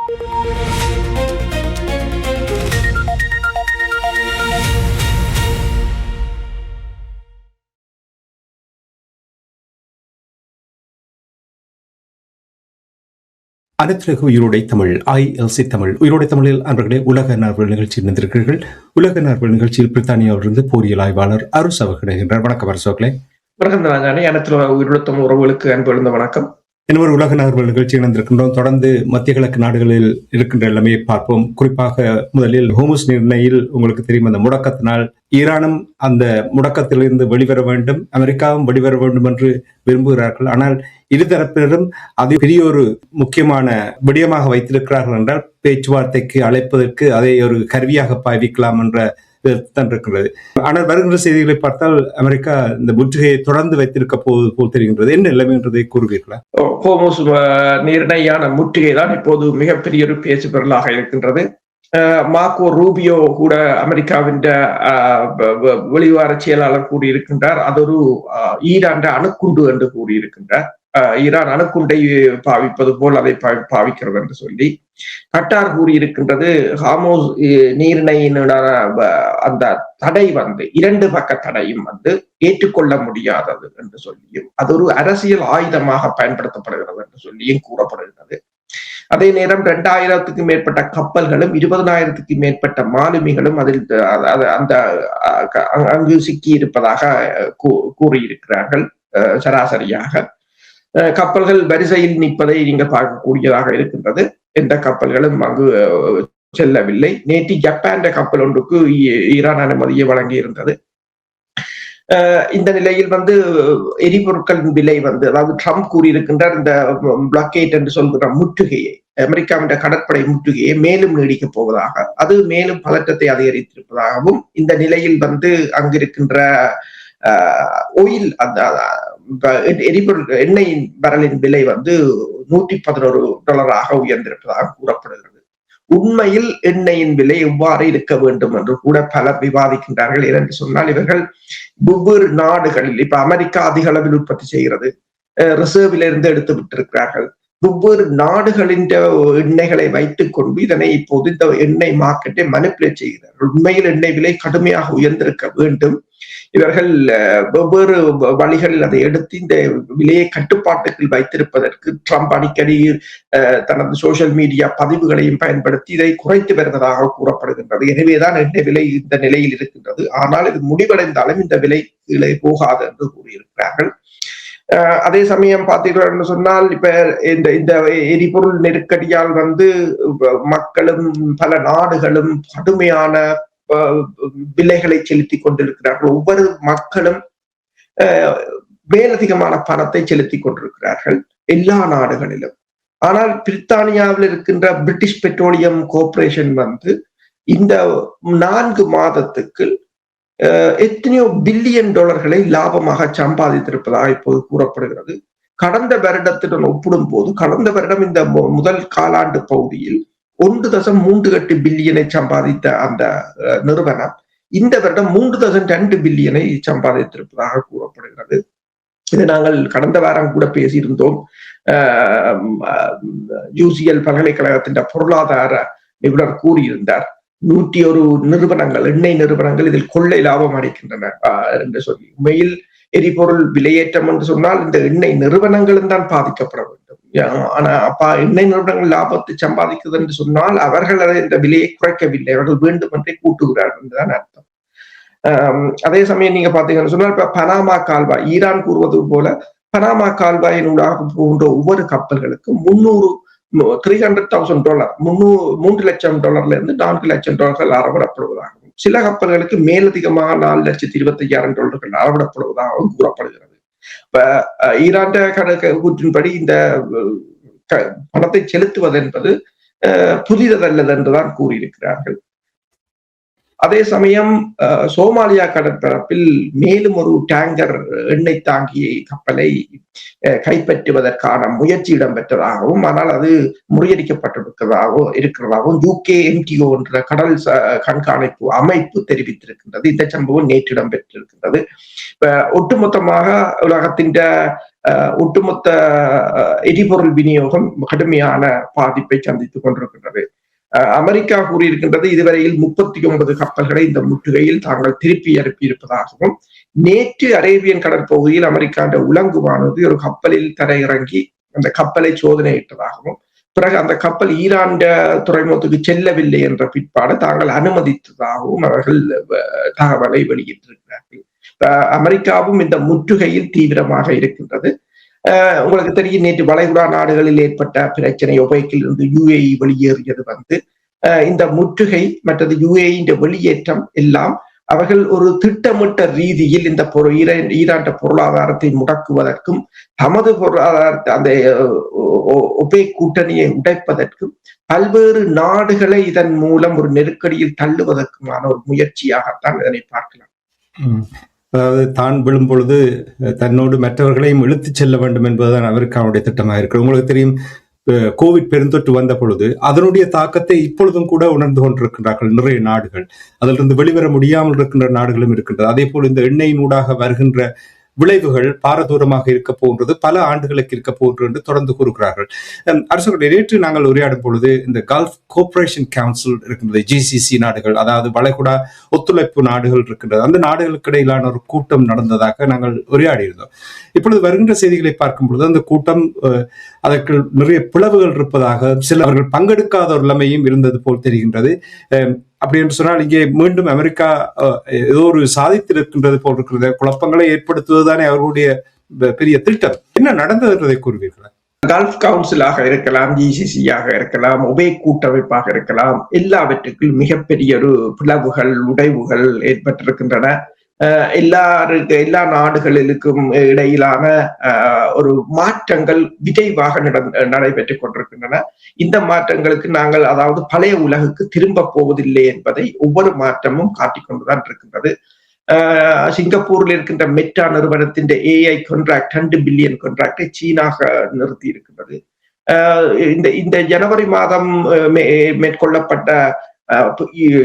அனைத்துலக உயிரோடை தமிழ் ILC தமிழ் உயிரோடை தமிழில் அன்பர்களே உலக நார்வல் நிகழ்ச்சி இணைந்திருக்கிறீர்கள். உலக நார்வல் நிகழ்ச்சியில் பிரித்தானியாவிலிருந்து போரியல் ஆய்வாளர் அரசு அவர்கள். வணக்கம் அரசு அவர்களே. வணக்கம் அனைத்து உயிரோட தமிழ் உறவுகளுக்கு அன்பு எழுந்த வணக்கம். இன்னொரு உலக நார்வல் நிகழ்ச்சி இணைந்திருக்கின்றோம். தொடர்ந்து மத்திய கிழக்கு நாடுகளில் இருக்கின்ற எல்லாமே பார்ப்போம். குறிப்பாக முதலில் ஹோர்முஸ் நீரிணையில் உங்களுக்கு தெரியும், அந்த முடக்கத்தினால் ஈரானும் அந்த முடக்கத்திலிருந்து வெளிவர வேண்டும், அமெரிக்காவும் வெளிவர வேண்டும் என்று விரும்புகிறார்கள். ஆனால் இருதரப்பினரும் அது பெரிய ஒரு முக்கியமான விடயமாக வைத்திருக்கிறார்கள் என்றால் பேச்சுவார்த்தைக்கு அழைப்பதற்கு அதை ஒரு கருவியாக பாவிக்கலாம் என்ற தான் இருக்கிறது. ஆனால் வருகின்ற செய்திகளை பார்த்தால் அமெரிக்கா இந்த முற்றுகையை தொடர்ந்து வைத்திருக்க போவது போல் தெரிகின்றது. என்ன நிலைமை என்றதை கூறுவீர்களா? ஹோர்முஸ் நீரிணையான முற்றுகை தான் இப்போது மிகப்பெரிய ஒரு பேச்சு பொருளாக இருக்கின்றது. மார்க்கோ ரூபியோ கூட அமெரிக்காவின் வெளிவார செயலாளர் கூறியிருக்கின்றார், அது ஒரு ஈரான் அணுக்குண்டு என்று கூறியிருக்கின்றார். ஈரான் அணுக்குண்டை பாவிப்பது போல் அதை பாவிக்கிறது என்று சொல்லி கட்டார் கூறியிருக்கின்றது. ஹார்முஸ் நீரிணையினுடைய அந்த தடை இரண்டு பக்க தடையும் ஏற்றுக்கொள்ள முடியாதது என்று சொல்லியும் அது ஒரு அரசியல் ஆயுதமாக பயன்படுத்தப்படுகிறது என்று சொல்லியும் கூறப்படுகிறது. அதே நேரம் 2000க்கும் மேற்பட்ட கப்பல்களும் 20,000க்கும் மேற்பட்ட மாலுமிகளும் அதில் அந்த அங்கு சிக்கி இருப்பதாக கூறியிருக்கிறார்கள். சராசரியாக கப்பல்கள் வரிசையில் நிற்பதை நீங்கள் பார்க்கக்கூடியதாக இருக்கின்றது. எந்த கப்பல்களும் அங்கு செல்லவில்லை. நேற்று ஜப்பான் கப்பல் ஒன்றுக்கு ஈரான் அனுமதியை வழங்கி இருந்தது. இந்த நிலையில் எரிபொருட்களின் விலை அதாவது ட்ரம்ப் கூறியிருக்கின்றார், இந்த பிளாக்கேட் என்று சொல்கிற முற்றுகையை, அமெரிக்காவின் கடற்படை முற்றுகையை மேலும் நீடிக்கப் போவதாக, அது மேலும் பதற்றத்தை அதிகரித்திருப்பதாகவும், இந்த நிலையில் அங்கிருக்கின்ற ஒயில் அந்த எரிபொருள் எண்ணெயின் பரலின் விலை $111 உயர்ந்திருப்பதாக கூறப்படுகிறது. உண்மையில் எண்ணெயின் விலை எவ்வாறு இருக்க வேண்டும் என்று கூட பலர் விவாதிக்கின்றார்கள். ஏனென்று சொன்னால் இவர்கள் வெவ்வேறு நாடுகளில், இப்ப அமெரிக்கா அதிக அளவில் உற்பத்தி செய்கிறது, ரிசர்வில் இருந்து எடுத்து விட்டிருக்கிறார்கள். வெவ்வேறு நாடுகளின் எண்ணெய்களை வைத்துக் கொண்டு இதனை இப்போது இந்த எண்ணெய் மார்க்கெட்டை மனிப்புலேட் செய்கிறார்கள். உண்மையில் எண்ணெய் விலை கடுமையாக உயர்ந்திருக்க வேண்டும். இவர்கள் வெவ்வேறு வழிகளில் அதை எடுத்து இந்த விலையை கட்டுப்பாட்டுக்குள் வைத்திருப்பதற்கு ட்ரம்ப் அடிக்கடி தனது சோசியல் மீடியா பதிவுகளையும் பயன்படுத்தி இதை குறைத்து வருவதாக கூறப்படுகின்றது. எனவேதான் எண்ணெய் விலை இந்த நிலையில் இருக்கின்றது. ஆனால் இது முடிவடைந்தாலும் இந்த விலை கீழே போகாது என்று கூறியிருக்கிறார்கள். அதே சமயம் பார்த்தீர்கள் என்று சொன்னால், இப்ப இந்த எரிபொருள் நெருக்கடியால் மக்களும் பல நாடுகளும் கடுமையான விலைகளை செலுத்திக் கொண்டிருக்கிறார்கள். ஒவ்வொரு மக்களும் மேலதிகமான பணத்தை செலுத்திக் கொண்டிருக்கிறார்கள் எல்லா நாடுகளிலும். ஆனால் பிரித்தானியாவில் இருக்கின்ற பிரிட்டிஷ் பெட்ரோலியம் கார்ப்பரேஷன் இந்த 4 மாதத்துக்கு எத்தனையோ $பில்லியன் லாபமாக சம்பாதித்திருப்பதாக இப்போது கூறப்படுகிறது. கடந்த வருடத்துடன் ஒப்பிடும் போது கடந்த வருடம் இந்த முதல் காலாண்டு பகுதியில் 1.38 பில்லியனை சம்பாதித்த அந்த நிறுவனம் இந்த வருடம் 3.2 பில்லியனை சம்பாதித்திருப்பதாக கூறப்படுகிறது. இதை நாங்கள் கடந்த வாரம் கூட பேசியிருந்தோம். UCL பல்கலைக்கழகத்தின் பொருளாதார நிபுணர் கூறியிருந்தார், 101 நிறுவனங்கள், எண்ணெய் நிறுவனங்கள் இதில் கொள்ளை லாபம் அடைக்கின்றன என்று சொல்லி. உண்மையில் எரிபொருள் விலையேற்றம் என்று சொன்னால் இந்த எண்ணெய் நிறுவனங்களும் தான் பாதிக்கப்பட வேண்டும். ஆனா எண்ணெய் நிறுவனங்கள் லாபத்தை சம்பாதிக்கிறது என்று சொன்னால் அவர்கள் அதை இந்த விலையை குறைக்கவில்லை, அவர்கள் வேண்டும் என்றே கூட்டுகிறார்கள் என்றுதான் அர்த்தம். அதே சமயம் நீங்க பாத்தீங்கன்னு சொன்னால், இப்ப பனாமா கால்வாய், ஈரான் கூறுவது போல பனாமா கால்வாயினூடாக போகின்ற ஒவ்வொரு கப்பல்களுக்கும் $300,000 $3 லட்சம் இருந்து $4 லட்சம் அறவிடப்படுவதாகவும், சில கப்பல்களுக்கு மேலதிகமாக $4,25,000 அறவிடப்படுவதாகவும் கூறப்படுகிறது. இப்ப ஈரான் கூற்றின்படி இந்த பணத்தை செலுத்துவது என்பது புதிதல்லது என்றுதான் கூறியிருக்கிறார்கள். அதே சமயம் சோமாலியா கடற்பரப்பில் மேலும் ஒரு டேங்கர் எண்ணெய் தாங்கிய கப்பலை கைப்பற்றுவதற்கான முயற்சி இடம்பெற்றதாகவும், ஆனால் அது இருக்கிறதாகவும் UKMTO என்ற கடல் கண்காணிப்பு அமைப்பு தெரிவித்திருக்கின்றது. இந்த சம்பவம் நேற்று இடம்பெற்றிருக்கின்றது. ஒட்டுமொத்தமாக உலகத்தின் ஒட்டுமொத்த எரிபொருள் விநியோகம் கடுமையான பாதிப்பை சந்தித்துக் கொண்டிருக்கின்றது. அமெரிக்கா கூறியிருக்கின்றது இதுவரையில் 39 கப்பல்களை இந்த முற்றுகையில் தாங்கள் திருப்பி அனுப்பியிருப்பதாகவும், நேற்று அரேபியன் கடற்பகுதியில் அமெரிக்காண்ட உலங்குவானது ஒரு கப்பலில் தரையிறங்கி அந்த கப்பலை சோதனையிட்டதாகவும், பிறகு அந்த கப்பல் ஈரான் துறைமுகத்துக்கு செல்லவில்லை என்ற பிற்பாடு தாங்கள் அனுமதித்ததாகவும் அவர்கள் தகவலை வெளியிட்டிருக்கிறார்கள். அமெரிக்காவும் இந்த முற்றுகையில் தீவிரமாக இருக்கின்றது. உங்களுக்கு தெரியும், நேற்று வளைகுடா நாடுகளில் ஏற்பட்ட பிரச்சனை, ஒபேக்கில் இருந்து UAE வெளியேறியது இந்த முற்றுகை மற்றது UAE வெளியேற்றம் எல்லாம் அவர்கள் ஒரு திட்டமிட்ட ரீதியில் இந்த ஈரான் பொருளாதாரத்தை முடக்குவதற்கும் தமது பொருளாதாரத்தை அந்த ஒபேக் கூட்டணியை உடைப்பதற்கும் பல்வேறு நாடுகளை இதன் மூலம் ஒரு நெருக்கடியில் தள்ளுவதற்குமான ஒரு முயற்சியாகத்தான் இதனை பார்க்கலாம். அதாவது தான் விழும் பொழுது தன்னோடு மற்றவர்களையும் இழுத்துச் செல்ல வேண்டும் என்பதுதான் அமெரிக்காவுடைய திட்டமாக இருக்கு. உங்களுக்கு தெரியும், கோவிட் பெருந்தொற்று வந்த பொழுது அதனுடைய தாக்கத்தை இப்பொழுதும் கூட உணர்ந்து கொண்டிருக்கின்றார்கள் நிறைய நாடுகள். அதிலிருந்து வெளிவர முடியாமல் இருக்கின்ற நாடுகளும் இருக்கின்றது. அதே போல் இந்த எண்ணெயின் ஊடாக வருகின்ற விளைவுகள் பாரதூரமாக இருக்க போன்றது, பல ஆண்டுகளுக்கு இருக்க போன்றது என்று தொடர்ந்து கூறுகிறார்கள். அரசுகளை நேற்று நாங்கள் உரையாடும் பொழுது இந்த கல்ஃப் கோஆபரேஷன் கவுன்சில் இருக்கின்றது, GCC நாடுகள், அதாவது வளைகுடா ஒத்துழைப்பு நாடுகள் இருக்கின்றது, அந்த நாடுகளுக்கு இடையிலான ஒரு கூட்டம் நடந்ததாக நாங்கள் உரையாடி இருந்தோம். இப்பொழுது வருகின்ற செய்திகளை பார்க்கும் பொழுது அந்த கூட்டம் அதற்கு நிறைய பிளவுகள் இருப்பதாக, சில அவர்கள் பங்கெடுக்காத ஒரு நிலைமையும் இருந்தது போல் தெரிகின்றது. அப்படி என்று சொன்னால் இங்கே மீண்டும் அமெரிக்கா ஏதோ ஒரு சாதித்திருக்கின்றது போல் இருக்கிறது. குழப்பங்களை ஏற்படுத்துவதுதானே அவர்களுடைய பெரிய திட்டம். என்ன நடந்தது என்றதை கூறுவீர்களா? கல்ஃப் கவுன்சிலாக இருக்கலாம், GCC-யாக இருக்கலாம், ஒபேக் கூட்டமைப்பாக இருக்கலாம், எல்லாவற்றுக்கும் மிகப்பெரிய ஒரு பிளவுகள், உடைவுகள் ஏற்பட்டிருக்கின்றன. எல்லா நாடுகளுக்கும் இடையிலான ஒரு மாற்றங்கள் விரைவாக நடைபெற்றுக் கொண்டிருக்கின்றன. இந்த மாற்றங்களுக்கு நாங்கள், அதாவது பழைய உலகுக்கு திரும்ப போவதில்லை என்பதை ஒவ்வொரு மாற்றமும் காட்டிக்கொண்டுதான் இருக்கின்றது. சிங்கப்பூரில் இருக்கின்ற மெட்டா நிறுவனத்தின் AI கான்ட்ராக்ட், 2 பில்லியன் கான்ட்ராக்டை சீனா நிறுத்தி இருக்கின்றது. இந்த ஜனவரி மாதம் மேற்கொள்ளப்பட்ட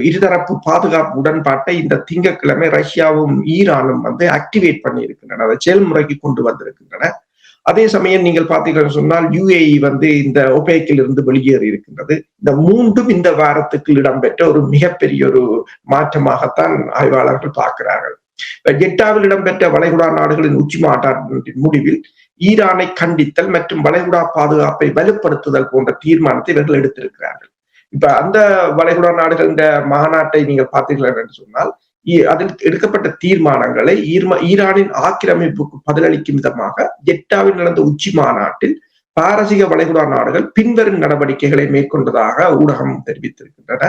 இருதரப்பு பாதுகாப்பு உடன்பாட்டை இந்த திங்கட்கிழமை ரஷ்யாவும் ஈரானும் ஆக்டிவேட் பண்ணி இருக்கின்றன, அதை செயல்முறைக்கு கொண்டு வந்திருக்கின்றன. அதே சமயம் நீங்கள் பார்த்தீங்கன்னு சொன்னால் UAE இந்த ஒபேக்கில் இருந்து வெளியேறி இருக்கின்றது. இந்த மூன்றும் இந்த வாரத்துக்கு இடம்பெற்ற ஒரு மிகப்பெரிய ஒரு மாற்றமாகத்தான் ஆய்வாளர்கள் பார்க்கிறார்கள். ஜெட்டாவில் இடம்பெற்ற வளைகுடா நாடுகளின் உச்சி மாநாட்டின் முடிவில் ஈரானை கண்டித்தல் மற்றும் வளைகுடா பாதுகாப்பை வலுப்படுத்துதல் போன்ற தீர்மானத்தை இவர்கள் எடுத்திருக்கிறார்கள். இப்ப அந்த வளைகுடா நாடுகள் இந்த மாநாட்டை நீங்கள் பார்த்தீர்கள் என்று சொன்னால், அதில் எடுக்கப்பட்ட தீர்மானங்களை ஈரானின் ஆக்கிரமிப்புக்கு பதிலளிக்கும் விதமாக ஜெட்டாவில் நடந்த உச்சி மாநாட்டில் பாரசீக வளைகுடா நாடுகள் பின்வரும் நடவடிக்கைகளை மேற்கொண்டதாக ஊடகம் தெரிவித்திருக்கின்றன.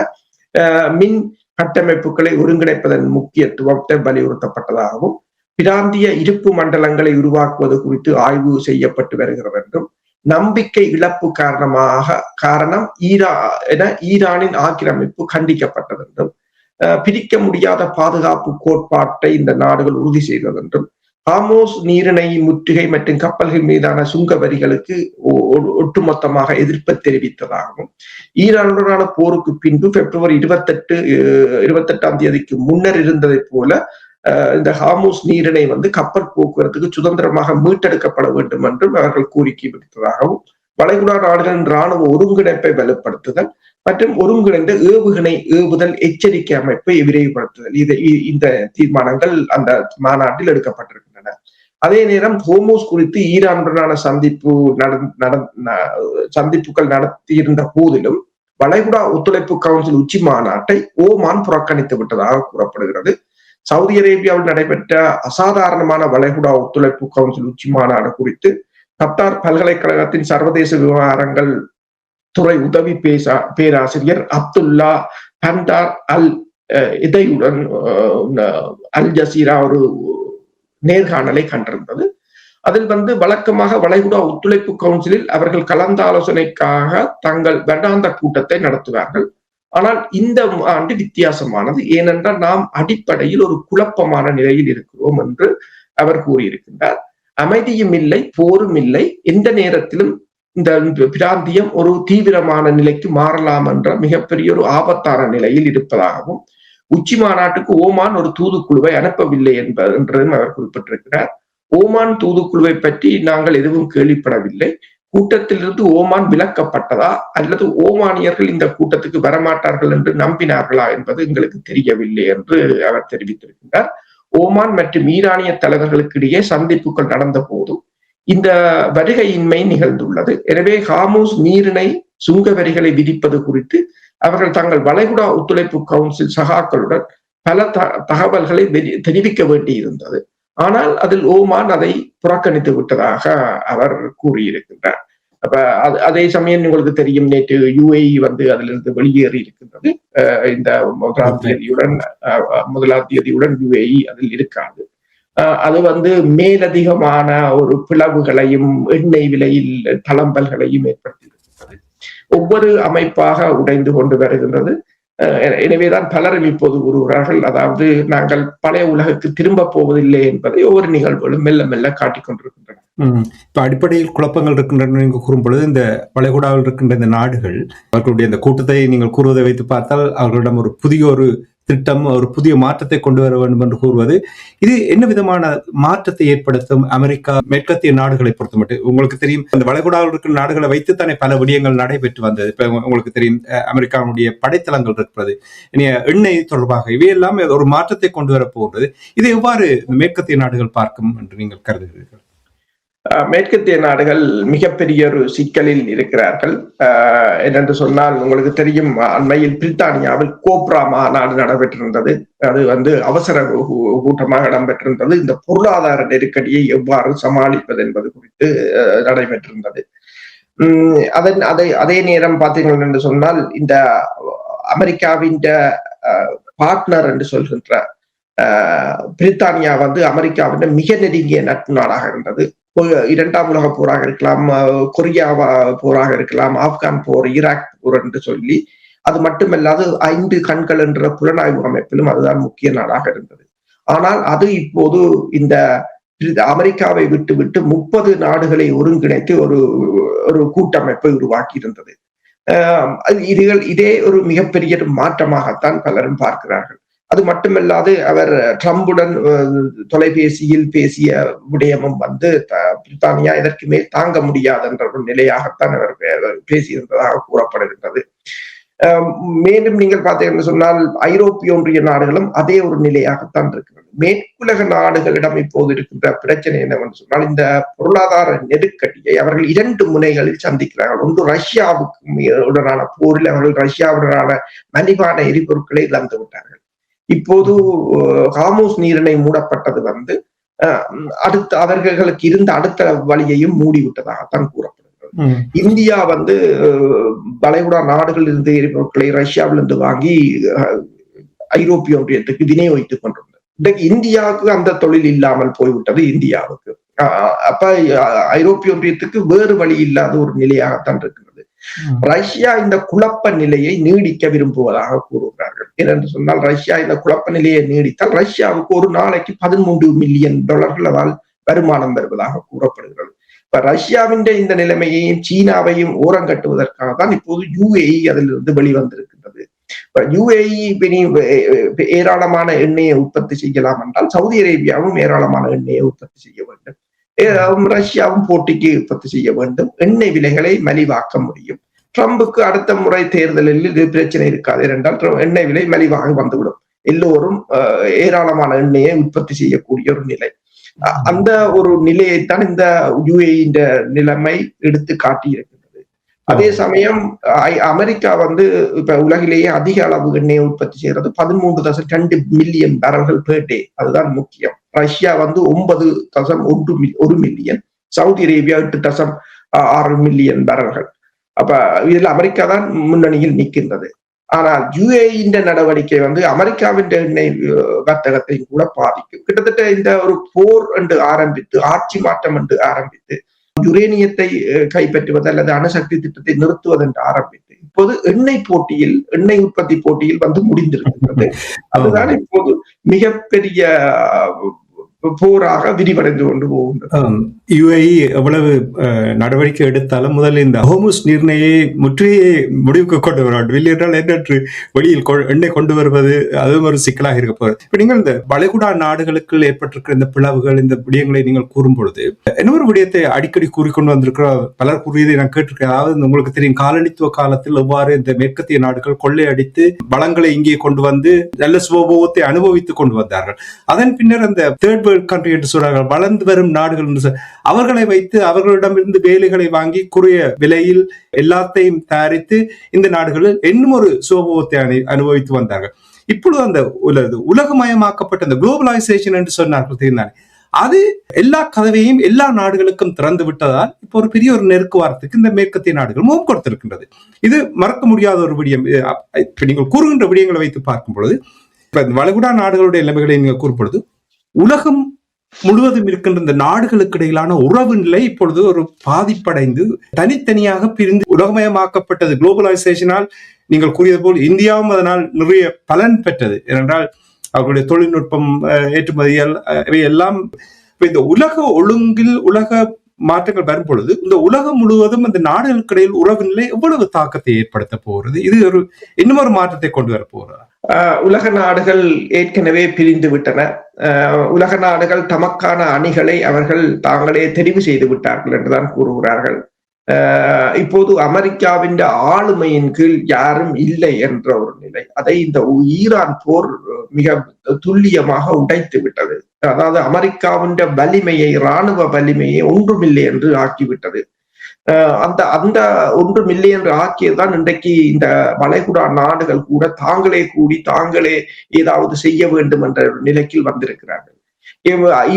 மின் கட்டமைப்புகளை ஒருங்கிணைப்பதன் முக்கியத்துவத்தை வலியுறுத்தப்பட்டதாகவும், பிராந்திய இருப்பு மண்டலங்களை உருவாக்குவது குறித்து ஆய்வு செய்யப்பட்டு வருகிறது என்றும், நம்பிக்கை இழப்பு காரணம் ஈரானின் ஆக்கிரமிப்பு கண்டிக்கப்பட்டது என்றும், பிரிக்க முடியாத பாதுகாப்பு கோட்பாட்டை இந்த நாடுகள் உறுதி செய்தது என்றும், ஹார்மோஸ் நீரிணை முற்றுகை மற்றும் கப்பல்கள் மீதான சுங்க வரிகளுக்கு ஒட்டுமொத்தமாக எதிர்ப்பை தெரிவித்ததாகவும், ஈரானுடனான போருக்கு பின்பு பிப்ரவரி 28ஆம் தேதிக்கு முன்னர் இருந்ததை போல இந்த ஹார்மோஸ் நீரிணை கப்பல் போக்குவரத்துக்கு சுதந்திரமாக மீட்டெடுக்கப்பட வேண்டும் என்றும் அவர்கள் கோரிக்கை விடுத்ததாகவும், வளைகுடா நாடுகளின் ராணுவ ஒருங்கிணைப்பை வலுப்படுத்துதல் மற்றும் ஒருங்கிணைந்த ஏவுகணை ஏவுதல் எச்சரிக்கை அமைப்பை விரைவுபடுத்துதல், இந்த தீர்மானங்கள் அந்த மாநாட்டில் எடுக்கப்பட்டிருக்கின்றன. அதே நேரம் ஹோர்மோஸ் குறித்து ஈரானுடனான சந்திப்புகள் நடத்தியிருந்த போதிலும் வளைகுடா ஒத்துழைப்பு கவுன்சில் உச்சி மாநாட்டை ஓமான் புறக்கணித்து விட்டதாக கூறப்படுகிறது. சவுதி அரேபியாவில் நடைபெற்ற அசாதாரணமான வளைகுடா ஒத்துழைப்பு கவுன்சில் உச்சி மாநாடு குறித்து கத்தார் பல்கலைக்கழகத்தின் சர்வதேச விவகாரங்கள் துறை உதவி பேராசிரியர் அப்துல்லா பண்டார் அல் இதையுடன் அல் ஜசீரா ஒரு நேர்காணலை கண்டிருந்தது. அதில் வழக்கமாக வளைகுடா ஒத்துழைப்பு கவுன்சிலில் அவர்கள் கலந்தாலோசனைக்காக தங்கள் வருடாந்த கூட்டத்தை நடத்துவார்கள். ஆனால் இந்த ஆண்டு வித்தியாசமானது. ஏனென்றால் நாம் அடிப்படையில் ஒரு குழப்பமான நிலையில் இருக்கிறோம் என்று அவர் கூறியிருக்கின்றார். அமைதியும் இல்லை, போரும் இல்லை, எந்த நேரத்திலும் இந்த பிராந்தியம் ஒரு தீவிரமான நிலைக்கு மாறலாம் என்ற மிகப்பெரிய ஒரு ஆபத்தான நிலையில் இருப்பதாகவும், உச்சி மாநாட்டுக்கு ஓமான் ஒரு தூதுக்குழுவை அனுப்பவில்லை என்றதும் அவர் குறிப்பிட்டிருக்கிறார். ஓமான் தூதுக்குழுவை பற்றி நாங்கள் எதுவும் கேள்விப்படவில்லை. கூட்டத்திலிருந்து ஓமான் விலக்கப்பட்டதா அல்லது ஓமானியர்கள் இந்த கூட்டத்துக்கு வரமாட்டார்கள் என்று நம்பினார்களா என்பது எங்களுக்கு தெரியவில்லை என்று அவர் தெரிவித்திருக்கின்றார். ஓமான் மற்றும் ஈரானிய தலைவர்களுக்கு இடையே சந்திப்புகள் நடந்த போதும் இந்த வருகையின்மை நிகழ்ந்துள்ளது. எனவே ஹார்முஸ் நீரிணை சுங்க வரிகளை விதிப்பது குறித்து அவர்கள் தங்கள் வளைகுடா ஒத்துழைப்பு கவுன்சில் சகாக்களுடன் பல தகவல்களை தெரிவிக்க வேண்டியிருந்தது. ஆனால் அதில் ஓமான் அதை புறக்கணித்து விட்டதாக அவர் கூறியிருக்கின்றார். அப்ப அதே சமயம் உங்களுக்கு தெரியும், நேற்று UAE அதிலிருந்து வெளியேறி இருக்கின்றது. இந்த முதலாம் தேதியுடன் UAE அதில் இருக்காது. அது மேலதிகமான ஒரு பிளவுகளையும் எண்ணெய் விலையில் தளம்பல்களையும் ஏற்படுத்தியிருக்கிறது. ஒவ்வொரு அமைப்பாக உடைந்து கொண்டு வருகின்றது. எனவேதான் பலரும் இப்போது கூறுகிறார்கள், அதாவது நாங்கள் பழைய உலகுக்கு திரும்ப போவதில்லை என்பதை ஒவ்வொரு நிகழ்வுகளும் மெல்ல மெல்ல காட்டிக் கொண்டிருக்கின்றன. இப்ப அடிப்படையில் குழப்பங்கள் இருக்கின்றன நீங்க கூறும் பொழுது, இந்த வளைகுடாவில் இருக்கின்ற இந்த நாடுகள் அவர்களுடைய இந்த கூட்டத்தை நீங்கள் கூறுவதை வைத்து பார்த்தால் அவர்களிடம் ஒரு புதிய ஒரு திட்டம், ஒரு புதிய மாற்றத்தை கொண்டு வர வேண்டும் என்று கூறுவது, இது என்ன விதமான மாற்றத்தை ஏற்படுத்தும் அமெரிக்கா மேற்கத்திய நாடுகளை பொறுத்த மட்டும்? உங்களுக்கு தெரியும், இந்த வளைகுடாவில் இருக்கிற நாடுகளை வைத்துத்தானே பல விடயங்கள் நடைபெற்று வந்தது. இப்ப உங்களுக்கு தெரியும், அமெரிக்காவுடைய படைத்தளங்கள் இருக்கிறது, எண்ணெய் தொடர்பாக இவையெல்லாம் ஒரு மாற்றத்தை கொண்டு வர போகிறது. இதை எவ்வாறு மேற்கத்திய நாடுகள் பார்க்கும் என்று நீங்கள் கருதுகிறீர்கள்? மேற்கத்திய நாடுகள் மிகப்பெரிய ஒரு சிக்கலில் இருக்கிறார்கள். என்னென்று சொன்னால், உங்களுக்கு தெரியும், அண்மையில் பிரித்தானியாவில் கோப்ரா மாநாடு நடைபெற்றிருந்தது. அது அவசர கூட்டமாக இடம்பெற்றிருந்தது. இந்த பொருளாதார நெருக்கடியை எவ்வாறு சமாளிப்பது என்பது குறித்து நடைபெற்றிருந்தது. அதே நேரம் பார்த்தீர்கள் என்று சொன்னால், இந்த அமெரிக்காவின் பார்ட்னர் என்று சொல்கின்ற பிரித்தானியா அமெரிக்காவின் மிக நெருங்கிய நட்பு நாடாக இருந்தது. இரண்டாம் உலக போராக இருக்கலாம், கொரியா போராக இருக்கலாம், ஆப்கான் போர், ஈராக் போர் என்று சொல்லி, அது மட்டுமல்லாது 5 கண்கள் என்ற புலனாய்வு அமைப்பிலும் அதுதான் முக்கிய நாடாக இருந்தது. ஆனால் அது இப்போது இந்த அமெரிக்காவை விட்டு 30 நாடுகளை ஒருங்கிணைத்து ஒரு கூட்டமைப்பை உருவாக்கி இருந்தது. இதே ஒரு மிகப்பெரிய மாற்றமாகத்தான் பலரும் பார்க்கிறார்கள். அது மட்டுமல்லாது அவர் ட்ரம்புடன் தொலைபேசியில் பேசிய விடயமும் பிரித்தானியா இதற்கு மேல் தாங்க முடியாது என்ற ஒரு நிலையாகத்தான் அவர் பேசியிருந்ததாக கூறப்படுகின்றது. மேலும் நீங்கள் பார்த்தீங்கன்னு சொன்னால், ஐரோப்பிய ஒன்றிய நாடுகளும் அதே ஒரு நிலையாகத்தான் இருக்கிறது. மேற்குலக நாடுகளிடம் இப்போது இருக்கின்ற பிரச்சனை என்னவென்று சொன்னால், இந்த பொருளாதார நெருக்கடியை அவர்கள் 2 முனைகளில் சந்திக்கிறார்கள். ஒன்று, ரஷ்யாவுக்கு உடனான போரில் அவர்கள் ரஷ்யாவுடனான மலிவான எரிபொருட்களை இழந்து விட்டார்கள். இப்போது ஹார்முஸ் நீரிணை மூடப்பட்டது அடுத்த அவர்களுக்கு இருந்த அடுத்த வழியையும் மூடிவிட்டதாகத்தான் கூறப்படுகிறது. இந்தியா வளைகுடா நாடுகளில் இருந்து எரிபொருட்களை ரஷ்யாவிலிருந்து வாங்கி ஐரோப்பிய ஒன்றியத்துக்கு விநியோகித்துக் கொண்டிருந்தது. இன்றைக்கு இந்தியாவுக்கு அந்த தொழில் இல்லாமல் போய்விட்டது. இந்தியாவுக்கு அப்ப ஐரோப்பிய ஒன்றியத்துக்கு வேறு வழி இல்லாத ஒரு நிலையாகத்தான் இருக்கிறது. ரஷ்யா இந்த குழப்ப நிலையை நீடிக்க விரும்புவதாக கூறுகிறார்கள். ஏனென்று சொன்னால், ரஷ்யா இந்த குழப்ப நிலையை நீடித்தால் ரஷ்யாவுக்கு ஒரு நாளைக்கு $13 மில்லியன் அதால் வருமானம் வருவதாக கூறப்படுகிறது. இப்ப ரஷ்யாவின் இந்த நிலைமையையும் சீனாவையும் ஓரங்கட்டுவதற்காக தான் இப்போது UAE அதிலிருந்து வெளிவந்திருக்கின்றது. UAE ஏராளமான எண்ணெயை உற்பத்தி செய்யலாம் என்றால் சவுதி அரேபியாவும் ஏராளமான எண்ணெயை உற்பத்தி செய்ய வேண்டும். ரஷ்யாவும் போட்டிக்கு உற்பத்தி செய்ய வேண்டும். எண்ணெய் விலைகளை மலிவாக்க முடியும். ட்ரம்புக்கு அடுத்த முறை தேர்தலில் இது பிரச்சனை இருக்காது. என்றால் எண்ணெய் விலை மலிவாக வந்துவிடும். எல்லோரும் ஏராளமான எண்ணெயை உற்பத்தி செய்யக்கூடிய ஒரு நிலை. அந்த ஒரு நிலையைத்தான் இந்த UAE நிலைமை எடுத்து காட்டியிருக்கின்றது. அதே சமயம் அமெரிக்கா இப்ப உலகிலேயே அதிக அளவு எண்ணெயை உற்பத்தி செய்யறது 13.2 மில்லியன் பேரல்கள் பெர் டே. அதுதான் முக்கியம். Russia 9.1 million, Saudi Arabia 8.6 million பேரல்கள். அப்ப இதுல அமெரிக்கா தான் முன்னணியில் நிற்கின்றது. ஆனால் UAE நடவடிக்கை அமெரிக்காவின் எண்ணெய் வர்த்தகத்தையும் கூட பாதிக்கும். கிட்டத்தட்ட இந்த ஒரு போர் என்று ஆரம்பித்து, ஆட்சி மாற்றம் என்று ஆரம்பித்து யுரேனியத்தை கைப்பற்றுவது அல்லது அணுசக்தி திட்டத்தை நிறுத்துவது என்று ஆரம்பித்து இப்போது எண்ணெய் உற்பத்தி போட்டியில் வந்து முடிந்திருக்கின்றது. அதுதான் இப்போது மிகப்பெரிய போராக விரிவடைந்து கொண்டு போகின்றது. UAE எவ்வளவு நடவடிக்கை எடுத்தாலும் முதல்ல இந்த ஹோர்முஸ் நீரிணையை முற்றுகையை முடிவுக்கு கொண்டு வரவில்லை என்றால் எண்ணற்று வெளியில் எண்ணெய் கொண்டு வருவது அதுவும் ஒரு சிக்கலாக இருக்க போகிறது. இப்ப நீங்கள் இந்த வளைகுடா நாடுகளுக்குள் ஏற்பட்டிருக்கிற இந்த பிளவுகள் இந்த விடயங்களை நீங்கள் கூறும் பொழுது இன்னொரு விடயத்தை அடிக்கடி கூறிக்கொண்டு வந்திருக்கிற பலர் கூறியதை நான் கேட்டிருக்கேன். அதாவது உங்களுக்கு தெரியும், காலனித்துவ காலத்தில் எவ்வாறு இந்த மேற்கத்திய நாடுகள் கொள்ளையடித்து வளங்களை இங்கே கொண்டு வந்து நல்ல சுபோகத்தை அனுபவித்துக் கொண்டு வந்தார்கள். அதன் பின்னர் அந்த தேர்ட் கண்ட்ரி என்று சொல்றார்கள், வளர்ந்து வரும் நாடுகள் என்று அவர்களை வைத்து அவர்களிடமிருந்து வேலைகளை வாங்கி குறைய விலையில் எல்லாத்தையும் தயாரித்து இந்த நாடுகளில் இன்னும் ஒரு சுபோகத்தை அனுபவித்து வந்தார்கள். இப்பொழுது அந்த உலகமயமாக்கப்பட்ட அந்த குளோபலைசேஷன் என்று சொன்னார்கள் தெரிந்தானே, அது எல்லா கதவையும் எல்லா நாடுகளுக்கும் திறந்து விட்டதால் இப்போ ஒரு பெரிய ஒரு நெருக்குவாரத்துக்கு இந்த மேற்கத்திய நாடுகள் முகம் கொடுத்திருக்கின்றது. இது மறக்க முடியாத ஒரு விடயம். நீங்கள் கூறுகின்ற விடயங்களை வைத்து பார்க்கும் பொழுது வளைகுடா நாடுகளுடைய நிலைமைகளை நீங்கள் கூறும்பொழுது உலகம் முழுவதும் இருக்கின்ற இந்த நாடுகளுக்கு இடையிலான உறவு நிலை இப்பொழுது ஒரு பாதிப்படைந்து தனித்தனியாக பிரிந்து உலகமயமாக்கப்பட்டது. குளோபலைசேஷனால் நீங்கள் கூறியது போல் இந்தியாவும் அதனால் நிறைய பலன் பெற்றது. ஏனென்றால் அவர்களுடைய தொழில்நுட்பம், ஏற்றுமதிகள் இவை எல்லாம் இந்த உலக ஒழுங்கில் உலக மாற்றங்கள் வரும் பொழுது இந்த உலகம் முழுவதும் இந்த நாடுகளுக்கு இடையில் உறவு நிலை எவ்வளவு தாக்கத்தை ஏற்படுத்த போகிறது? இது ஒரு இன்னும் ஒரு மாற்றத்தை கொண்டு வர போகிறது. உலக நாடுகள் ஏற்கனவே பிரிந்து விட்டன. உலக நாடுகள் தமக்கான அணிகளை அவர்கள் தாங்களே தெரிவு செய்து விட்டார்கள் என்றுதான் கூறுகிறார்கள். இப்போது அமெரிக்காவின் ஆளுமையின் கீழ் யாரும் இல்லை என்ற ஒரு நிலை, அதை இந்த ஈரான் போர் மிக துல்லியமாக உடைத்து விட்டது. அதாவது அமெரிக்காவின் வலிமையை, இராணுவ வலிமையை ஒன்றுமில்லை என்று ஆக்கிவிட்டது. அந்த ஒன்றுமில்லை என்று ஆக்கியதுதான் இன்றைக்கு இந்த வளைகுடா நாடுகள் கூட தாங்களே ஏதாவது செய்ய வேண்டும் என்ற நிலைக்கு வந்திருக்கிறார்கள்.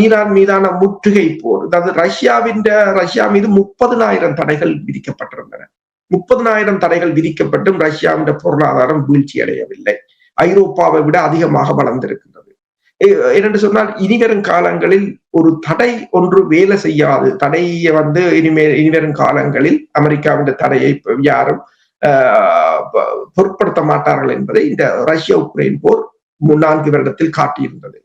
ஈரான் மீதான முற்றுகை போர், அதாவது ரஷ்யா மீது 30,000 தடைகள் விதிக்கப்பட்டிருந்தன. 30,000 தடைகள் விதிக்கப்பட்டும் ரஷ்யாவின் பொருளாதாரம் வீழ்ச்சி அடையவில்லை. ஐரோப்பாவை விட அதிகமாக வளர்ந்திருக்கின்றது. என்னென்று சொன்னால் இனிவரும் காலங்களில் ஒரு தடை ஒன்று வேலை செய்யாது. தடையை இனிவரும் காலங்களில் அமெரிக்காவின் தடையை யாரும் பொருட்படுத்த மாட்டார்கள் என்பதை இந்த ரஷ்யா உக்ரைன் போர் 4 வருடத்தில் காட்டியிருந்தது.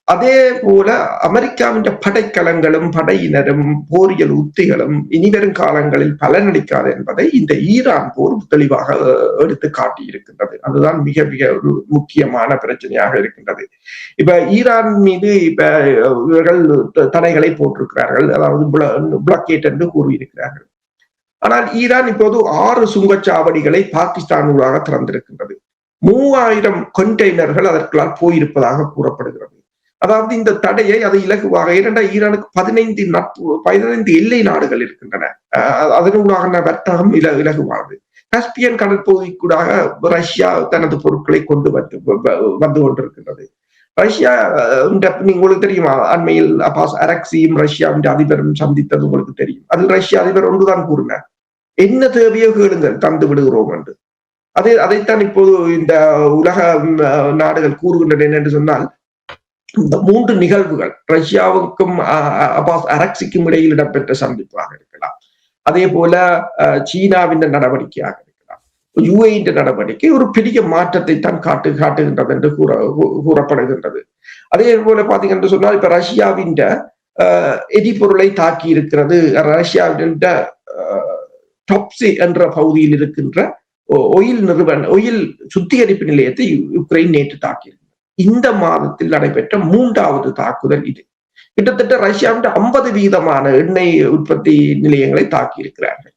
அதே போல அமெரிக்காவின் படைக்கலங்களும் படையினரும் போரியல் உத்திகளும் இனிவரும் காலங்களில் பலனளிக்காது என்பதை இந்த ஈரான் போர் தெளிவாக எடுத்து காட்டியிருக்கின்றது. அதுதான் மிக மிக ஒரு முக்கியமான பிரச்சனையாக இருக்கின்றது. இப்ப ஈரான் மீது இவர்கள் தடைகளை போட்டிருக்கிறார்கள், அதாவது பிளாக்கேட் என்று கூறியிருக்கிறார்கள். ஆனால் ஈரான் இப்போது 6 சுங்கச்சாவடிகளை பாகிஸ்தானூடாக திறந்திருக்கின்றது. 3000 கண்டெய்னர்கள் அதற்குள்ளால் போயிருப்பதாக கூறப்படுகிறது. அதாவது இந்த தடையை அது இலகுவாக, இரண்டாம் ஈரானுக்கு 15 எல்லை நாடுகள் இருக்கின்றன. அதனூடாக வர்த்தகம் இலகுவானது. கஸ்பியன் கடற்பகுதிக்கூடாக ரஷ்யா தனது பொருட்களை கொண்டு வந்து கொண்டிருக்கின்றது. ரஷ்யா உங்களுக்கு தெரியுமா, அண்மையில் அப்பாஸ் அரக்சியும் ரஷ்யாவின் அதிபரும் சந்தித்தது உங்களுக்கு தெரியும். அதில் ரஷ்ய அதிபர் ஒன்றுதான் கூறினார், என்ன தேவையோ கேளுங்கள், தந்து விடுகிறோம் என்று. அதைத்தான் இப்போது இந்த உலக நாடுகள் கூறுகின்றன. என்னென்று சொன்னால், இந்த 3 நிகழ்வுகள் ரஷ்யாவுக்கும் அப்பாஸ் அரக்சிக்கும் இடையில் இடம்பெற்ற சந்திப்பாக இருக்கலாம், அதே போல சீனாவின் நடவடிக்கையாக இருக்கலாம், யுஏஇ நடவடிக்கை ஒரு பெரிய மாற்றத்தை தான் காட்டுகின்றது என்று கூறப்படுகின்றது. அதே போல பாத்தீங்கன்னு சொன்னால், இப்ப ரஷ்யாவின் எரிபொருளை தாக்கி இருக்கிறது. ரஷ்யாவின் டாப்சி என்ற பகுதியில் இருக்கின்ற ஒயில் சுத்திகரிப்பு நிலையத்தை உக்ரைன் நேற்று தாக்கியிருக்கிறது. இந்த மாதத்தில் நடைபெற்ற 3வது தாக்குதல் இது. கிட்டத்தட்ட ரஷ்யாவின் 50% எண்ணெய் உற்பத்தி நிலையங்களை தாக்கி இருக்கிறார்கள்.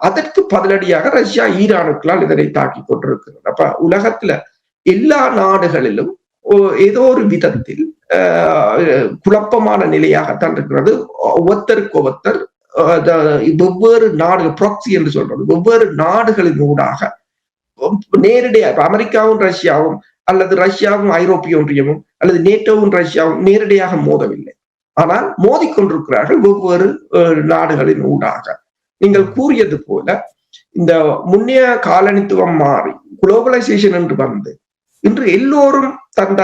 அதற்கு பதிலடியாக ரஷ்யா ஈரானுக்களால் இதனை தாக்கி கொண்டிருக்கிறது. அப்ப உலகத்துல எல்லா நாடுகளிலும் ஏதோ ஒரு விதத்தில் குழப்பமான நிலையாகத்தான் இருக்கிறது. ஒவ்வொருத்தர் வெவ்வேறு நாடுகள், ப்ராக்சி என்று சொல்றது, வெவ்வேறு நாடுகளின் ஊடாக நேரடியாக அமெரிக்காவும் ரஷ்யாவும் அல்லது ரஷ்யாவும் ஐரோப்பிய ஒன்றியமும் அல்லது நேட்டோவும் ரஷ்யாவும் நேரடியாக மோதவில்லை, ஆனால் மோதிக்கொண்டிருக்கிறார்கள் வெவ்வேறு நாடுகளின் ஊடாக. நீங்கள் கூறியது போல இந்த முன்னைய காலனித்துவம் மாறி குளோபலைசேஷன் என்று வந்து இன்று எல்லோரும் தந்த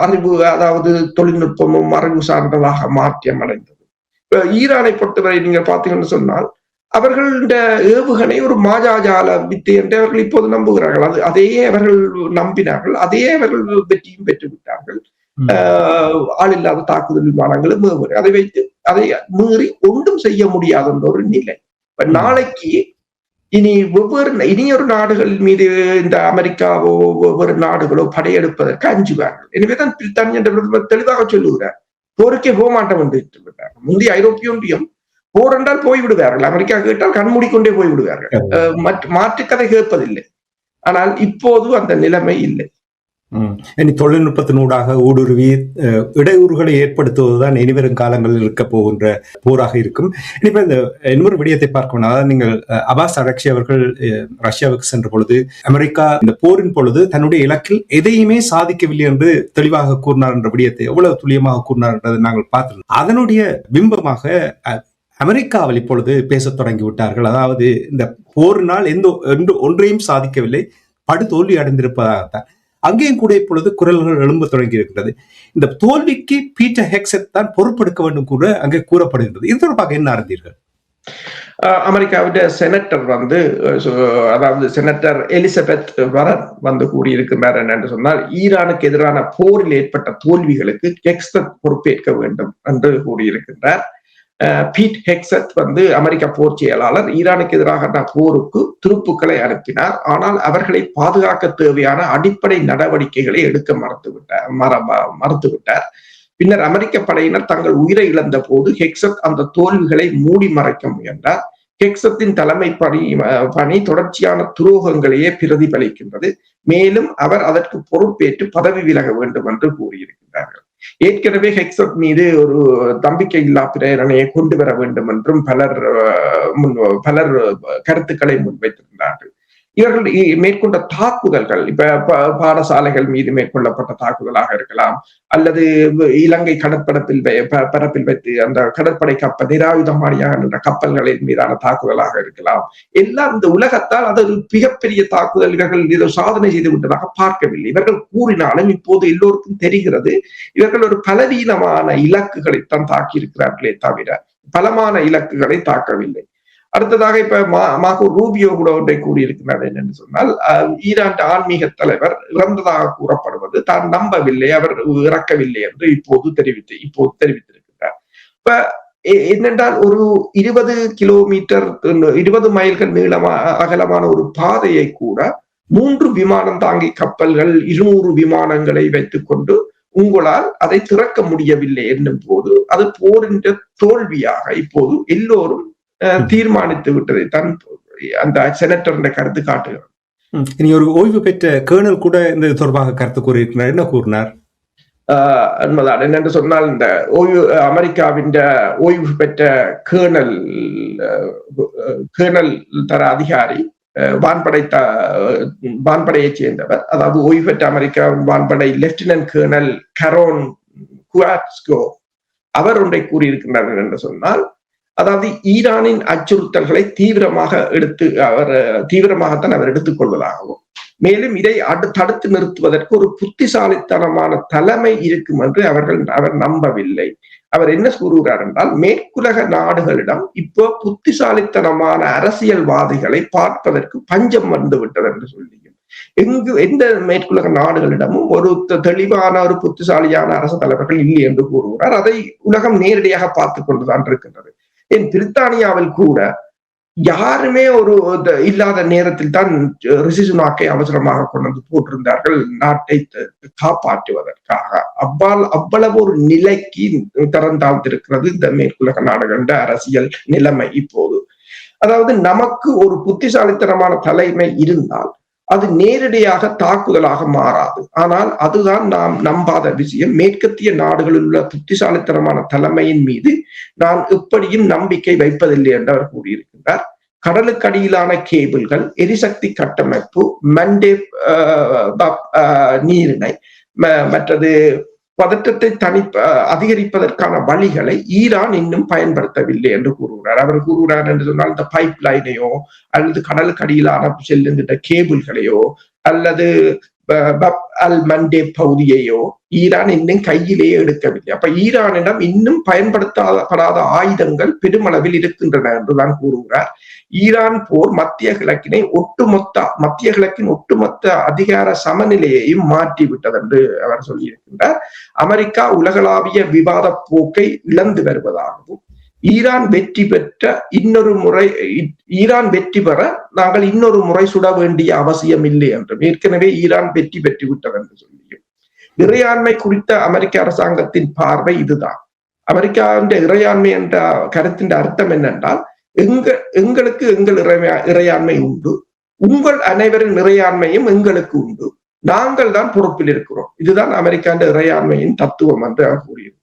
அறிவு, அதாவது தொழில்நுட்பமும் அறிவு சார்ந்ததாக மாற்றம் அடைந்தது. ஈரானை பொறுத்தவரை நீங்க பாத்தீங்கன்னு சொன்னால் அவர்களுடைய ஏவுகணை ஒரு மாயாஜால வித்தை என்று அவர்கள் இப்போது நம்புகிறார்கள். அதையே அவர்கள் நம்பினார்கள், அதையே அவர்கள் வெற்றியும் பெற்று விட்டார்கள். ஆளில்லாத தாக்குதல் விமானங்களும் அதை வைத்து அதை மீறி ஒன்றும் செய்ய முடியாத ஒரு நிலை. நாளைக்கு இனியொரு நாடுகள் மீது இந்த அமெரிக்காவோ ஒவ்வொரு நாடுகளோ படையெடுப்பதற்கு அஞ்சுவார்கள். எனவேதான் பிரித்தானிய என்ற தெளிவாக சொல்லுகிறார், போருக்கே போக மாட்டோம் என்று விட்டார். முந்தைய ஐரோப்பிய ஒன்றியம் போர் என்றால் போய்விடுவார்கள், அமெரிக்கா கேட்டால் கண்மூடிக்கொண்டே போய்விடுவார்கள், மாற்று கதை கேட்பதில்லை. ஆனால் இப்போது அந்த நிலைமை இல்லை. இனி தொழில்நுட்பத்தினூடாக ஊடுருவி இடையூறுகளை ஏற்படுத்துவதுதான் இனிவரும் காலங்களில் இருக்க போகின்ற போராக இருக்கும். இப்ப இந்த இன்னொரு விடயத்தை பார்க்கணும். அதாவது நீங்கள் அபாஸ் அரக்சி அவர்கள் ரஷ்யாவுக்கு சென்ற பொழுது அமெரிக்கா இந்த போரின் பொழுது தன்னுடைய இலக்கில் எதையுமே சாதிக்கவில்லை என்று தெளிவாக கூறினார் என்ற விடயத்தை எவ்வளவு துல்லியமாக கூறினார் என்றதை நாங்கள் பார்த்திருந்தோம். அதனுடைய பிம்பமாக அமெரிக்காவில் இப்பொழுது பேசத் தொடங்கி விட்டார்கள். அதாவது இந்த போரினால் ஒன்றையும் சாதிக்கவில்லை, படு தோல்வி அடைந்திருப்பதாகத்தான். அங்கேயும் கூட இப்பொழுது குரல்கள் எழும்ப தொடங்கி இருக்கிறது. இந்த தோல்விக்கு பீட்டர் ஹெக்ஸெட் தான் பொறுப்பெடுக்க வேண்டும் கூட அங்கே கூறப்படுகின்றது. இது தொடர்பாக என்ன அறிந்தீர்கள்? அமெரிக்காவுடைய செனட்டர் அதாவது செனட்டர் எலிசபெத் வாரன் கூறியிருக்கிறார் என்று சொன்னால், ஈரானுக்கு எதிரான போரில் ஏற்பட்ட தோல்விகளுக்கு ஹெக்ஸெட் பொறுப்பேற்க வேண்டும் என்று கூறியிருக்கின்றார். பீட் ஹெக்ஸெட் அமெரிக்க போர் செயலாளர் ஈரானுக்கு எதிராக போருக்கு துருப்புக்களை அனுப்பினார். ஆனால் அவர்களை பாதுகாக்க தேவையான அடிப்படை நடவடிக்கைகளை எடுக்க மறுத்துவிட்டார். பின்னர் அமெரிக்க படையினர் தங்கள் உயிரை இழந்த போது ஹெக்ஸெட் அந்த தோல்விகளை மூடி மறைக்க முயன்றார். ஹெக்ஸெட்டின் தலைமை பணி தொடர்ச்சியான துரோகங்களையே பிரதிபலிக்கின்றது. மேலும் அவர் அதற்கு பொறுப்பேற்று பதவி விலக வேண்டும் என்று கூறியிருக்கிறார்கள். ஏற்கனவே ஹெக்ஸெட் மீது ஒரு நம்பிக்கையில்லா பிரேரணையை கொண்டு வர வேண்டும் என்றும் பலர் கருத்துக்களை முன்வைத்திருந்தார்கள். இவர்கள் மேற்கொண்ட தாக்குதல்கள் இப்ப பாடசாலைகள் மீது மேற்கொள்ளப்பட்ட தாக்குதலாக இருக்கலாம், அல்லது இலங்கை பரப்பில் வைத்து அந்த கடற்படை கப்பல் நிராயுதமானியாக கப்பல்களின் மீதான தாக்குதலாக இருக்கலாம். எல்லாம் இந்த உலகத்தால் அது ஒரு மிகப்பெரிய தாக்குதல், இவர்கள் இதை சாதனை செய்து விட்டதாக பார்க்கவில்லை. இவர்கள் கூறினாலும் இப்போது எல்லோருக்கும் தெரிகிறது, இவர்கள் ஒரு பலவீனமான இலக்குகளைத்தான் தாக்கி இருக்கிறார்களே தவிர பலமான இலக்குகளை தாக்கவில்லை. அடுத்ததாக இப்ப மார்கோ ரூபியோ கூட ஒன்றை கூறியிருக்கிறார். என்னன்னு சொன்னால், ஈரான் ஆன்மீக தலைவர் இறந்ததாக கூறப்படுவது தான் நம்பவில்லை, அவர் இறக்கவில்லை என்று இப்போது தெரிவித்திருக்கிறார். இப்ப என்னென்றால் ஒரு 20 கிலோமீட்டர் 20 மைல்கள் அகலமான ஒரு பாதையை கூட 3 விமானம் தாங்கி கப்பல்கள் 200 விமானங்களை வைத்துக் கொண்டு உங்களால் அதை திறக்க முடியவில்லை என்னும் போது அது போரின் தோல்வியாக இப்போது எல்லோரும் தீர்மானித்து விட்டதை தான் அந்த செனட்டர் கருத்து காட்டுகிறார். இனி ஒரு ஓய்வு பெற்ற கேர்னல் கூட இந்த தொடர்பாக கருத்து கூறியிருக்கிறார். என்ன கூறினார்? உண்மைதான். என்னென்று சொன்னால், இந்த அமெரிக்காவின் ஓய்வு பெற்ற கேர்னல் தர அதிகாரி வான்படையைச் சேர்ந்தவர், அதாவது ஓய்வு பெற்ற அமெரிக்காவின் வான்படை லெப்டினன்ட் கேர்னல் கரோன் குவாட்ஸ்கோ அவர் ஒன்றை கூறியிருக்கிறார் என்று சொன்னால், அதாவது ஈரானின் அச்சுறுத்தல்களை தீவிரமாகத்தான் அவர் எடுத்துக் கொள்வதாகவும், மேலும் இதை தடுத்து நிறுத்துவதற்கு ஒரு புத்திசாலித்தனமான தலைமை இருக்கும் என்று அவர் நம்பவில்லை. அவர் என்ன கூறுகிறார் என்றால், மேற்குலக நாடுகளிடம் இப்போ புத்திசாலித்தனமான அரசியல்வாதிகளை பார்ப்பதற்கு பஞ்சம் வந்துவிட்டது என்று சொல்லியும், எந்த மேற்குலக நாடுகளிடமும் ஒரு தெளிவான ஒரு புத்திசாலியான அரசு தலைவர்கள் இல்லை என்று கூறுகிறார். அதை உலகம் நேரடியாக பார்த்து கொண்டுதான் இருக்கின்றது. பிரித்தானியாவில் கூட யாருமே ஒரு இல்லாத நேரத்தில் தான் ரிஷி சுனாக்கை அவசரமாக கொண்டு வந்து போட்டிருந்தார்கள் நாட்டை காப்பாற்றுவதற்காக. அவ்வளவு ஒரு நிலைக்கு திறந்தாழ்ந்திருக்கிறது இந்த மேற்குலக நாடுகள அரசியல் நிலைமை இப்போது. அதாவது நமக்கு ஒரு புத்திசாலித்தனமான தலைமை இருந்தால் அது நேரடியாக தாக்குதலாக மாறாது. ஆனால் அதுதான் நாம் நம்பாத விஷயம். மேற்கத்திய நாடுகளில் உள்ள புத்திசாலித்தனமான தலைமையின் மீது நான் எப்படியும் நம்பிக்கை வைப்பதில்லை என்று அவர் கூறியிருக்கின்றார். கடலுக்கடியிலான கேபிள்கள், எரிசக்தி கட்டமைப்பு, மண்டே நீரிணை, மற்றது பதற்றத்தை அதிகரிப்பதற்கான வழிகளை ஈரான் இன்னும் பயன்படுத்தவில்லை என்று கூறுகிறார். அவர் கூறுகிறார் என்று சொன்னால், இந்த பைப் லைனையோ அல்லது கடலுக்கு அடியிலான செல்லுகின்ற கேபிள்களையோ அல்லது பப் அல் மண்டே பகுதியையோ ஈரான் இன்னும் கையிலேயே எடுக்கவில்லை. அப்ப ஈரானிடம் இன்னும் பயன்படுத்தப்படாத ஆயுதங்கள் பெருமளவில் இருக்கின்றன என்றுதான் கூறுகிறார். ஈரான் போர் மத்திய கிழக்கின் ஒட்டுமொத்த அதிகார சமநிலையையும் மாற்றிவிட்டது என்று அவர் சொல்லியிருக்கின்றார். அமெரிக்கா உலகளாவிய விவாத போக்கை இழந்து வருவதாகவும், ஈரான் வெற்றி பெற நாங்கள் இன்னொரு முறை சுட வேண்டிய அவசியம் இல்லை என்றும், ஏற்கனவே ஈரான் வெற்றி பெற்று விட்டது என்று சொல்லியும், இறையாண்மை குறித்த அமெரிக்க அரசாங்கத்தின் பார்வை இதுதான். அமெரிக்காவின் இறையாண்மை என்ற கருத்தின் அர்த்தம் என்னென்றால், எங்களுக்கு எங்கள் இறையாண்மை உண்டு, உங்கள் அனைவரின் இறையாண்மையும் எங்களுக்கு உண்டு, நாங்கள் தான் பொறுப்பில் இருக்கிறோம். இதுதான் அமெரிக்காவின் இறையாண்மையின் தத்துவம் என்று அவர் கூறியிருக்கிறார்.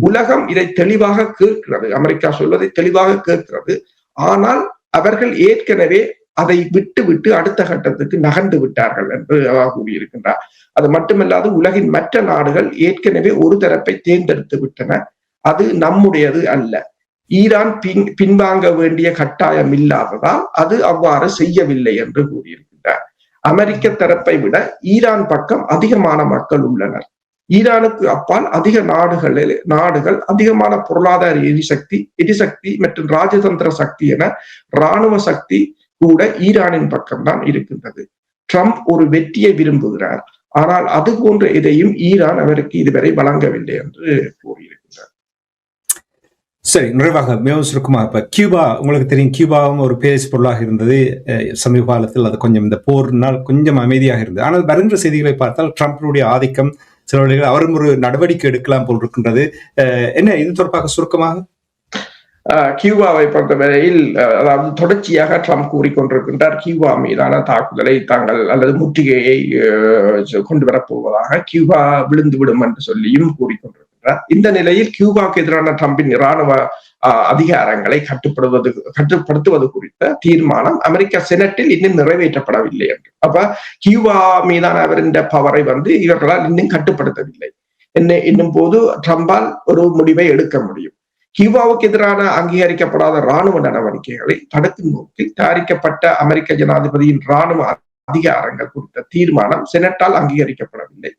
உலகம் இதை தெளிவாக கேட்கிறது, அமெரிக்கா சொல்வதை தெளிவாக கேட்கிறது. ஆனால் அவர்கள் ஏற்கனவே அதை விட்டு அடுத்த கட்டத்துக்கு நகர்ந்து விட்டார்கள் என்று அவர் கூறியிருக்கின்றார். அது மட்டுமல்லாது உலகின் மற்ற நாடுகள் ஏற்கனவே ஒரு தரப்பை தேர்ந்தெடுத்து விட்டன, அது நம்முடையது அல்ல. ஈரான் பின்வாங்க வேண்டிய கட்டாயம் இல்லாததால் அது அவ்வாறு செய்யவில்லை என்று கூறியிருக்கின்றார். அமெரிக்க தரப்பை விட ஈரான் பக்கம் அதிகமான மக்கள் உள்ளனர். ஈரானுக்கு அப்பால் அதிக நாடுகள் அதிகமான பொருளாதார எரிசக்தி மற்றும் ராஜதந்திர சக்தி என இராணுவ சக்தி கூட ஈரானின் பக்கம்தான் இருக்கின்றது. ட்ரம்ப் ஒரு வெற்றியை விரும்புகிறார், ஆனால் அது போன்ற எதையும் ஈரான் அவருக்கு இதுவரை வழங்கவில்லை என்று கூறியிருக்கிறார். சரி, நிறைவாக மிகவும் சுருக்கமாக, இப்ப கியூபா உங்களுக்கு தெரியும், கியூபாவும் ஒரு பேசு பொருளாக இருந்தது. சமீப காலத்தில் அது கொஞ்சம் இந்த போர்னால் கொஞ்சம் அமைதியாக இருந்தது. ஆனால் வருகின்ற செய்திகளை பார்த்தால் ட்ரம்பினுடைய ஆதிக்கம் சில வழிகள் அவரும் ஒரு நடவடிக்கை எடுக்கலாம் போல் இருக்கின்றது. என்ன இது தொடர்பாக சுருக்கமாக? கியூபாவை பொறுத்தவரையில், அதாவது தொடர்ச்சியாக ட்ரம்ப் கூறிக்கொண்டிருக்கின்றார் கியூபா மீதான தாக்குதலை தாங்கள் அல்லது முற்றுகையை கொண்டு வரப்போவதாக, கியூபா விழுந்து விடும் என்று சொல்லியும் கூறிக்கொண்டிருக்கின்றார். இந்த நிலையில் கியூபாவுக்கு எதிரான ட்ரம்பின் இராணுவ அதிகாரங்களை கட்டுப்படுத்துவது குறித்த தீர்மானம் அமெரிக்க செனட்டில் இன்னும் நிறைவேற்றப்படவில்லை என்று. அப்ப கியூபா மீதான அவரின் பவரை இவர்களால் இன்னும் கட்டுப்படுத்தவில்லை என்னும் போது ட்ரம்பால் ஒரு முடிவை எடுக்க முடியும். கியூபாவுக்கு எதிரான அங்கீகரிக்கப்படாத இராணுவ நடவடிக்கைகளை தடுக்கும் நோக்கில் தயாரிக்கப்பட்ட அமெரிக்க ஜனாதிபதியின் இராணுவ அதிகாரங்கள் குறித்த தீர்மானம் செனட்டால் அங்கீகரிக்கப்படவில்லை.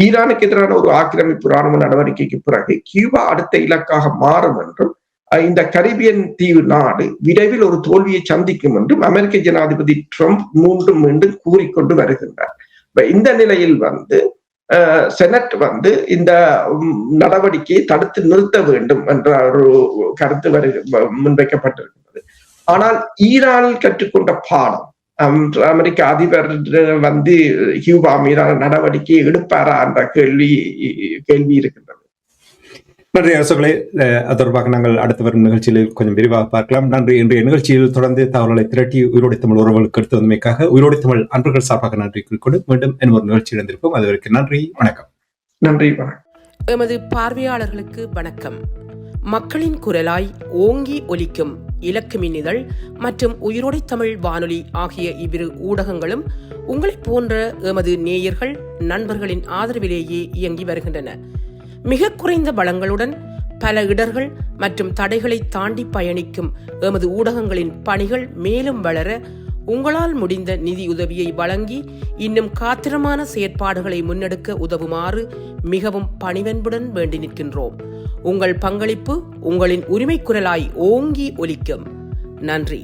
ஈரானுக்கு எதிரான ஒரு ஆக்கிரமிப்பு இராணுவ நடவடிக்கைக்கு பிறகு கியூபா அடுத்த இலக்காக மாறும் என்றும், இந்த கரிபியன் தீவு நாடு விரைவில் ஒரு தோல்வியை சந்திக்கும் என்றும் அமெரிக்க ஜனாதிபதி ட்ரம்ப் மீண்டும் கூறிக்கொண்டு வருகின்றார். இந்த நிலையில் செனட் இந்த நடவடிக்கையை தடுத்து நிறுத்த வேண்டும் என்ற ஒரு கருத்து முன்வைக்கப்பட்டிருக்கிறது. ஆனால் ஈரானில் கற்றுக்கொண்ட பாடம், அமெரிக்க அதிபர் கியூபா மீதான நடவடிக்கையை எடுப்பாரா என்ற கேள்வி இருக்கின்றது. நன்றி அரசுகளே. அது தொடர்பாக நாங்கள் அடுத்து வரும் நிகழ்ச்சியில் கொஞ்சம் விரிவாக பார்க்கலாம். நன்றி. இன்றைய நிகழ்ச்சியில் தொடர்ந்து தகவல்களை திரட்டி உயிரோடை தமிழ் உறவுகளுக்கு எடுத்து வந்தமைக்காக உயிரோடை தமிழ் அன்பர்கள் சார்பாக நன்றி குறிக்கொண்டு மீண்டும் ஒரு நிகழ்ச்சி இணைந்திருப்போம். அதுவரைக்கும் நன்றி, வணக்கம். நன்றி, வணக்கம். எமது பார்வையாளர்களுக்கு வணக்கம். மக்களின் குரலாய் ஓங்கி ஒலிக்கும் இலக்கு மின்னிதழ் மற்றும் உயிரோடை தமிழ் வானொலி ஆகிய இவ்விரு ஊடகங்களும் உங்களை போன்ற எமது நேயர்கள் நண்பர்களின் ஆதரவிலேயே இயங்கி வருகின்றன. மிக குறைந்த பலங்களுடன் பல இடர்கள் மற்றும் தடைகளை தாண்டி பயணிக்கும் எமது ஊடகங்களின் பணிகள் மேலும் வளர உங்களால் முடிந்த நிதி உதவியை வழங்கி இன்னும் காத்திரமான செயற்பாடுகளை முன்னெடுக்க உதவுமாறு மிகவும் பணிவன்புடன் வேண்டி நிற்கின்றோம். உங்கள் பங்களிப்பு உங்களின் உரிமை குரலாய் ஓங்கி ஒலிக்கும். நன்றி.